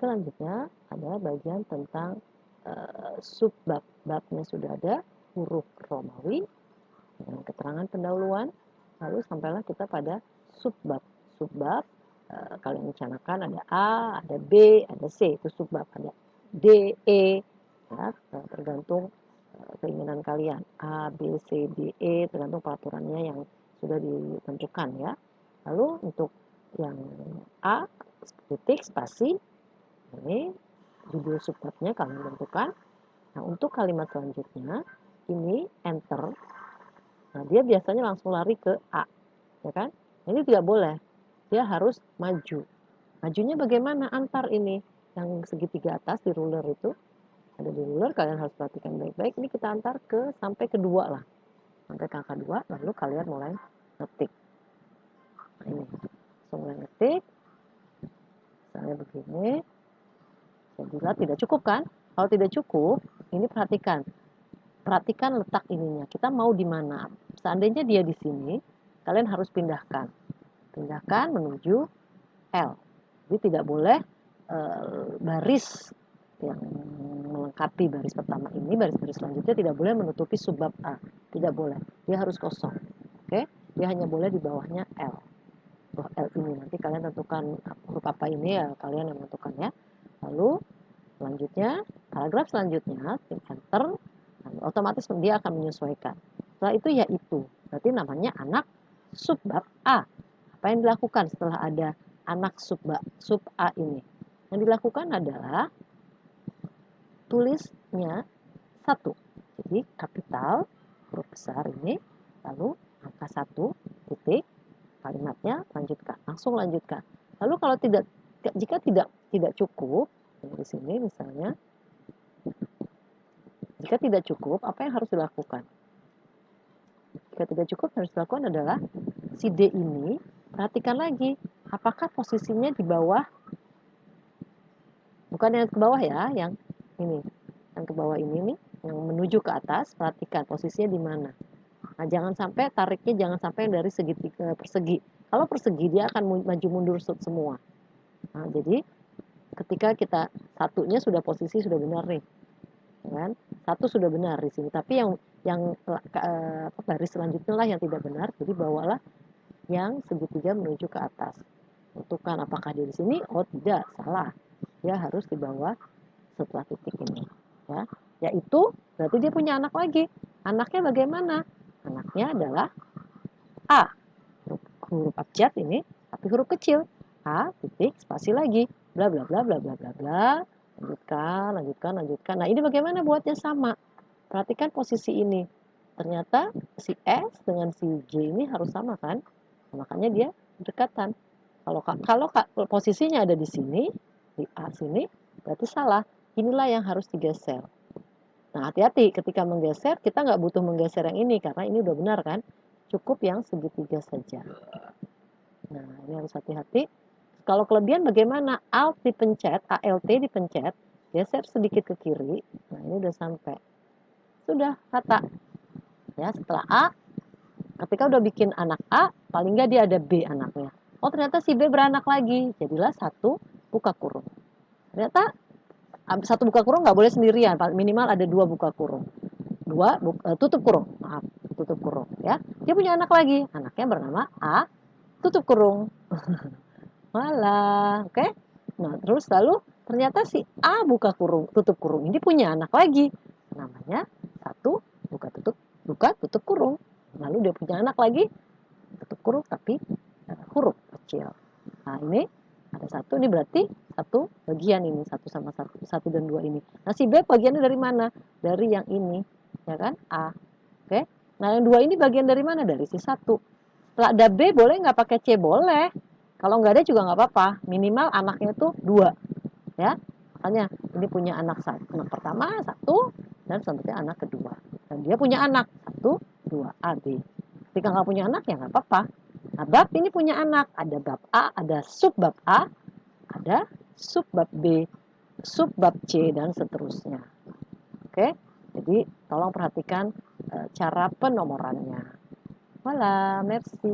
Selanjutnya ada bagian tentang subbab. Babnya sudah ada, huruf Romawi dengan keterangan pendahuluan. Lalu sampailah kita pada subbab. Subbab kalian rencanakan ada A, ada B, ada C, itu subbab. Ada D, E, ya, tergantung keinginan kalian. A, B, C, D, E, tergantung peraturannya yang sudah ditentukan ya. Lalu untuk yang A, titik, spasi, ini judul subbabnya kalian tentukan. Nah, untuk kalimat selanjutnya, ini enter. Nah, dia biasanya langsung lari ke A, ya kan? Ini tidak boleh. Dia harus maju. Majunya bagaimana? Antar ini. Yang segitiga atas di ruler itu. Ada di ruler, kalian harus perhatikan baik-baik. Ini kita antar sampai kedua lah. Sampai ke angka 2, lalu kalian mulai ngetik. Nah, ini. Langsung mulai ngetik. Misalnya begini. Saya bilang tidak cukup kan? Kalau tidak cukup, ini perhatikan. Perhatikan letak ininya. Kita mau di mana? Seandainya dia di sini, kalian harus pindahkan. Pindahkan menuju L. Jadi tidak boleh baris yang melengkapi baris pertama ini, baris-baris selanjutnya tidak boleh menutupi subbab A. Tidak boleh. Dia harus kosong. Oke? Dia hanya boleh di bawahnya L. Bawah L ini. Nanti kalian tentukan huruf apa ini ya, kalian yang menentukan ya. Lalu selanjutnya, paragraf selanjutnya, enter, otomatis dia akan menyesuaikan. Setelah itu yaitu, berarti namanya anak subbab A. Apa yang dilakukan setelah ada anak sub A ini? Yang dilakukan adalah tulisnya 1. Jadi kapital, huruf besar ini, lalu angka 1, titik, kalimatnya lanjutkan, langsung lanjutkan. Lalu kalau jika tidak cukup, di sini misalnya, jika tidak cukup, apa yang harus dilakukan? Jika tidak cukup, harus dilakukan adalah si D ini, perhatikan lagi, apakah posisinya di bawah, bukan yang ke bawah ya, yang ini, yang ke bawah ini nih, yang menuju ke atas, perhatikan posisinya di mana. Nah, jangan sampai tariknya jangan sampai dari segi persegi. Kalau persegi dia akan maju mundur semua. Nah, jadi ketika kita satunya sudah posisi sudah benar nih, kan? Satu sudah benar di sini, tapi yang baris selanjutnya lah yang tidak benar. Jadi bawalah yang segitiga menuju ke atas. Tentukan apakah dia di sini? Oh tidak, salah. Dia harus di bawah setelah titik ini. Ya, yaitu berarti dia punya anak lagi. Anaknya bagaimana? Anaknya adalah A. Huruf abjad ini, tapi huruf kecil. A, titik, spasi lagi. Bla bla bla bla bla bla bla. Lanjutkan, lanjutkan, lanjutkan. Nah, ini bagaimana buatnya sama? Perhatikan posisi ini. Ternyata si S dengan si J ini harus sama kan? Makanya dia berdekatan. Kalau posisinya ada di sini, di A sini, berarti salah. Inilah yang harus digeser. Nah, hati-hati ketika menggeser, kita nggak butuh menggeser yang ini, karena ini udah benar kan? Cukup yang segitiga saja. Nah, ini harus hati-hati. Kalau kelebihan bagaimana? Alt dipencet, ALT dipencet, geser sedikit ke kiri. Nah, ini udah sampai. Sudah, kata. Ya, setelah A, ketika udah bikin anak A, paling nggak dia ada B anaknya. Oh, ternyata si B beranak lagi. Jadilah 1 buka kurung. Ternyata 1 buka kurung nggak boleh sendirian, minimal ada 2 buka kurung. 2 tutup kurung, maaf, tutup kurung ya. Dia punya anak lagi, anaknya bernama A, tutup kurung. Malah, oke? Nah, terus lalu ternyata si A buka kurung, tutup kurung ini punya anak lagi. Namanya 1 buka tutup kurung. Lalu dia punya anak lagi, tutup kurung tapi huruf kecil. Nah, ini ada 1, ini berarti 1 bagian ini, 1 sama 1 dan 2 ini. Nah, si B bagiannya dari mana? Dari yang ini, ya kan? A. Oke? Nah, yang 2 ini bagian dari mana? Dari si 1. Setelah ada B, boleh nggak pakai C? Boleh. Kalau nggak ada juga nggak apa-apa. Minimal anaknya itu 2. Ya. Makanya ini punya anak pertama 1, dan selanjutnya anak kedua. Dan dia punya anak 1, 2, A, B. Ketika nggak punya anak ya nggak apa-apa. Nah, bab ini punya anak. Ada bab A, ada subbab A, ada subbab B, subbab C, dan seterusnya. Oke? Jadi tolong perhatikan cara penomorannya. Voilà, merci.